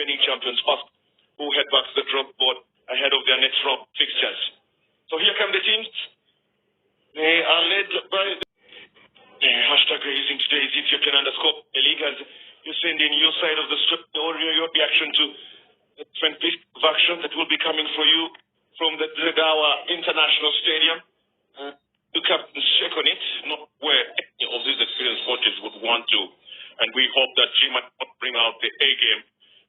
defending champions first, who head back to the drop board ahead of their next round fixtures. So here come the teams. They are led by the hashtag we're using today is Ethiopian _ the league as you send in your side of the strip or your reaction to the different piece of action that will be coming for you from the Dredawa International Stadium. You can check on it, not where any of these experienced coaches would want to. And we hope that G might not bring out the A game,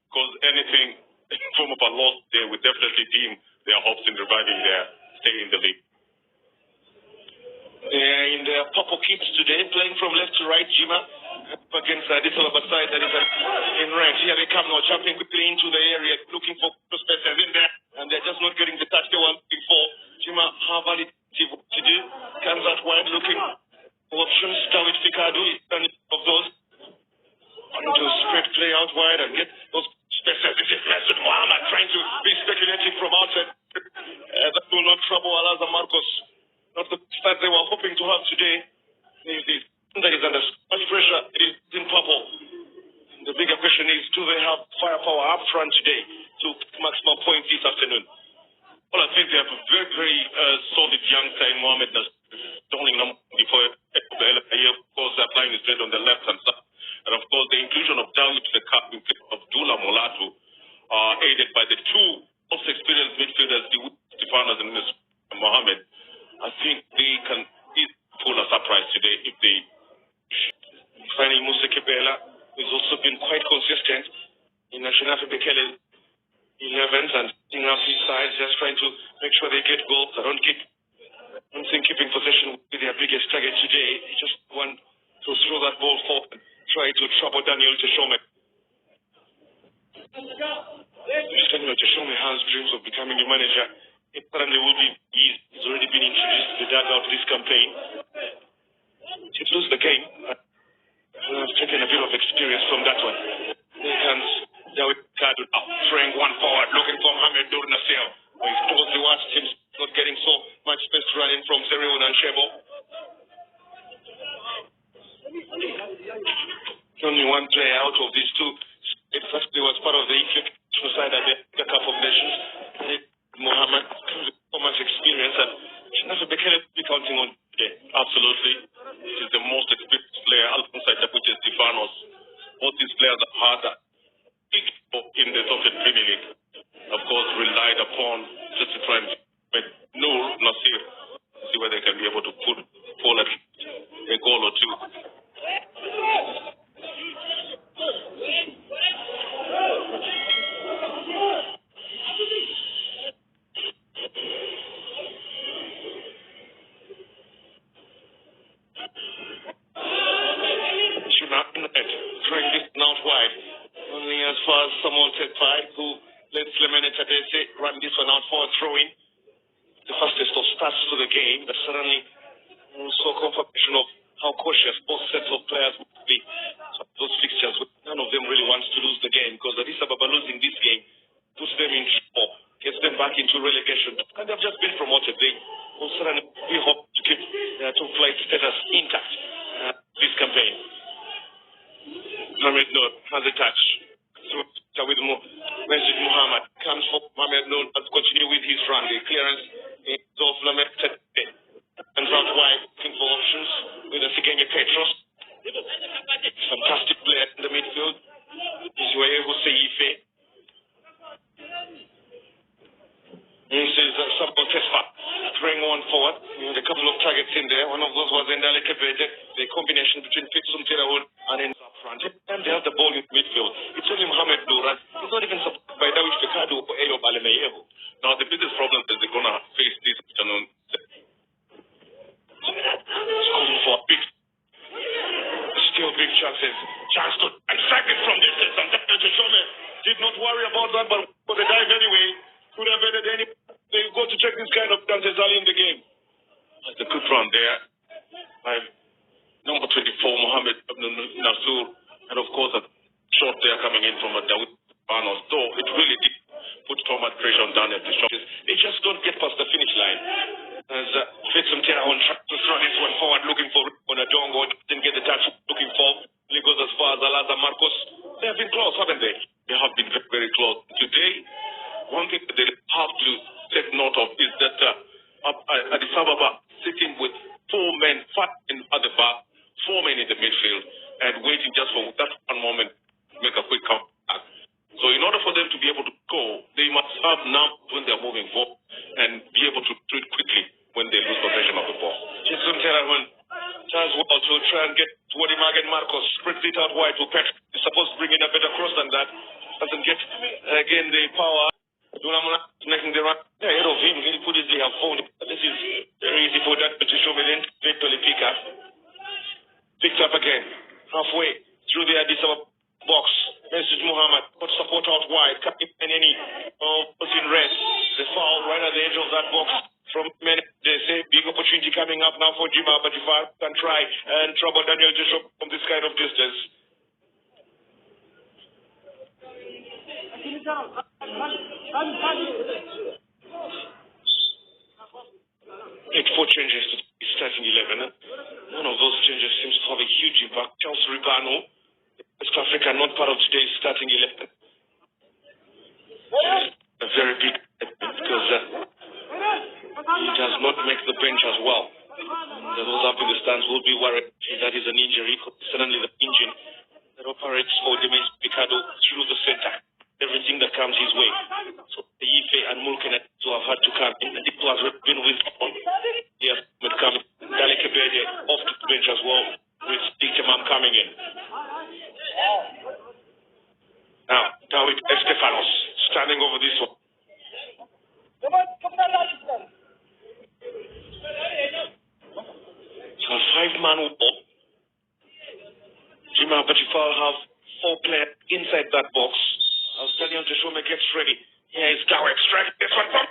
because anything in form of a loss there would definitely deem their hopes in reviving their stay in the league. In the purple kits today, playing from left to right, Jima against this other side that is in right. Here they come now, jumping quickly into the area, looking for spaces in there, and they're just not getting the touch they were looking for. Jima have a to do, comes out wide looking for options. David Fikadu is done of those. To spread play out wide and get those spaces. This is Nasru Muhammad trying to be speculative from outside. That will not trouble Alaza Marcos. Not the start they were hoping to have today. That is under much pressure. It is in purple. The bigger question is, do they have firepower up front today to maximum points this afternoon? Well, I think they have a very, very solid young side. Mohamed Nasru, donning number before the LIVERPOOL. Of course, they're playing is red on the left hand side. And of course, the inclusion of Dawit the captain of Dula Molatu, aided by the two most experienced midfielders, the Stefanos and Mohamed, I think they can pull a surprise today if they. Finding Musa Kebela has also been quite consistent in National Bekele 11s and setting up his sides, just trying to make sure they get goals. I don't think keeping possession will be their biggest target today. They just want to throw that ball forward. Try to trouble Daniel Teshome. Daniel Teshome has dreams of becoming a manager. It certainly will be easy. He's already been introduced to the dugout this campaign. To lose the game, I've taken a bit of experience from that one. Here comes Dawit Kadu now, throwing one forward, looking for Mohamed Dur Nasir. He's towards the worst teams, not getting so much space running from Zerion and Shebo. Only one player out of these two. It firstly was part of the Ethiopian side at the Cup of Nations. Mohamed comes with so much experience and Nasru Bekele will be counting on today. Absolutely. He's the most experienced player alongside Dabuche Stefanos. Both these players have had a big in the Ethiopian Premier League. Of course, relied upon just to try and make Nur Nasir see where they can be able to pull a goal or two. Throwing this out wide. Only as far as someone said who lets Lemene Tadese run this one out forward, throwing the fastest of starts to the game. That's certainly also confirmation of how cautious both sets of players would be. So those fixtures, none of them really wants to lose the game, because Addis Ababa losing this game puts them in trouble, gets them back into relegation. And they've just been promoted. They will certainly hope to keep their top flight status intact this campaign. Mohamed Noor has a touch. So with Masjid Muhammad comes for Mohamed Noor to continue with his run. The clearance is of Lamed Tete. And out wide, looking for options with a Sigenya Petros. Fantastic player in the midfield. Israel Hussein. This is Sabo Tesfa throwing one forward. A couple of targets in there. One of those was Endale Kebede. The combination between Fitsum Terahun and up front. And they have the ball in midfield. It's only Mohamed Noor. He's not even supported by Dawit Fikadu or Eyob Alemeyehu. Now, the biggest problem is they're going to face this afternoon. It's calling for big, still big chances. Chance to strike it from distance. And Teshome did not worry about that, but for the dive anyway, could have ended any. They go to check this kind of chances early in the game. That's a good run there by number 24, Mohamed Nasru, and of course a shot there coming in from a Dawit Banos. So it really did put so much pressure on Daniel Teshome. They just don't get past the finish line. As Fitsum Terahun trying to throw this one forward, looking for Onadongo, didn't get the touch looking for. He goes as far as Alaza Marcos. They have been close, haven't they? They have been very, very one thing that they have to take note of is that Addis Ababa sitting with 4 men fighting at the back, 4 men in the midfield, and waiting just for that one moment to make a quick comeback. So in order for them to be able to go, they must have numbers when they're moving forward and be able to treat quickly when they lose possession of the ball. Jason Terahun tries well to try and get Wadimagan Marcos, spreads it out wide to Pet. He's supposed to bring in a better cross than that. Doesn't get, again, the power. Dunamuna making the run ahead of him. He could easily have found it. This is very easy for that to show me then. Victory pick up. Picked up again. Halfway through the Addis Ababa box. Message Muhammad. Put support out wide. Coming in any was in red. The foul right at the edge of that box. From men, they say big opportunity coming up now for Jima Abagjifar. Can try and trouble Daniel Joshua from this kind of distance. Make 4 changes to the starting 11. One of those changes seems to have a huge impact. Charles Ribano, West Africa, not part of today's starting 11. A very big because he does not make the bench as well. Those up in the stands will be worried that is an injury. Certainly the engine that operates for Demis Picado through the center. Everything that comes his way. So the Ife and Mulkenet to have had to come in. It has been withdrawn. Yes, but coming. Dalek Bede off the bench as well, with Dictamam coming in. Now with Estefanos standing over this one. So a 5-man wall. Jima Abagjifar have 4 players inside that box. As Daniel Joshua gets ready. Here is Dow extract this one from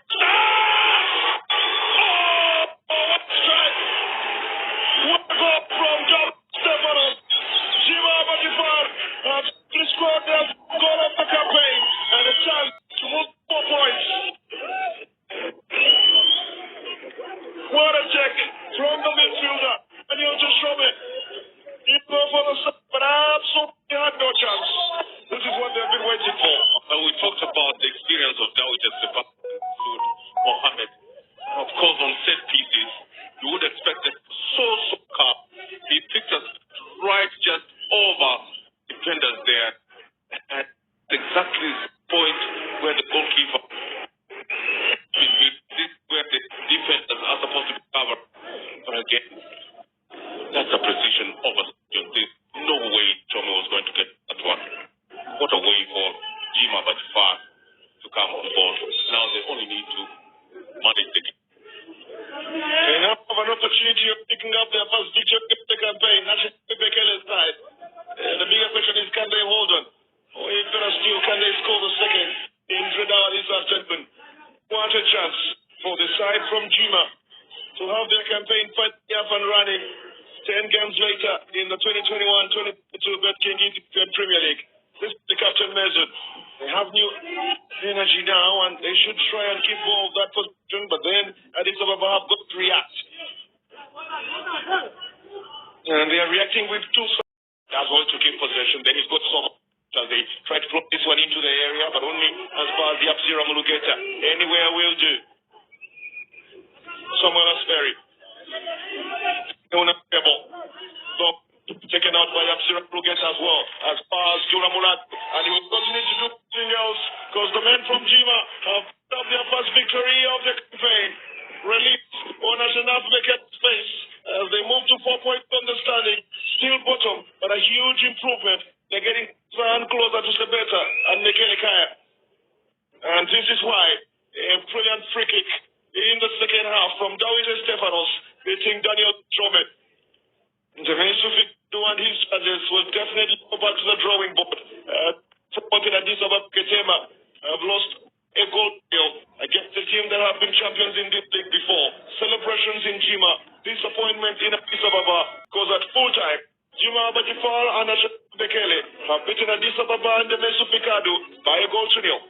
what strike! What goal from Dow Stefanos! Jima Abagjifar has scored their goal of the campaign and a chance to move 4 points. What a check from the midfielder. Daniel Joshua. He go for the shot, but absolutely had no chance. This is what they've been waiting for. We talked about the experience of Dawit Estefan Mohammed. Of course, on set pieces, you would expect it so calm. He picked us right just over defenders there at exactly the point where the goalkeeper is where the defenders are supposed to be covered. But again, that's a precision over. There's no way Tommy was going to get that one. What a way for Jima Abagjifar to come on board. Now they only need to manage the game. They now have an opportunity of picking up their first victory in the campaign. That's the Bekele's side. The bigger question is, can they hold on? Or if they're still, can they score the second in Dredawa this afternoon? What a chance for the side from Jima to have their campaign fighting up and running 10 games later in the 2021-2022 Ethiopian Premier League. This is the captain Mesut. They have new energy now and they should try and keep all of that position, but then Addis Ababa have got to react. And they are reacting with 2 as well to keep possession. Then he's got some as they try to plug this one into the area, but only as far as the Absira Mulugeta. Anywhere will do. Samuel Asperry. Taken out by Absira Mulugeta as well, as far as Jura Mulat. And he will continue to do something else because the men from Jima have got their first victory of the campaign. Released on National Vacant space as they move to 4 points on the standing. Still bottom, but a huge improvement. They're getting closer to Sebeta and Mekele. And this is why a brilliant free kick in the second half from Dawit Stefanos beating Daniel Joshua. The Mesut and his judges will definitely go back to the drawing board. Supporting Addis Ababa Ketema have lost a goal against the team that have been champions in this league before. Celebrations in Jima, disappointment in Addis Ababa, because at full time, Jima Abagjifar and Bekele have beaten Addis Ababa and the Mesut Picado by a goal to 0.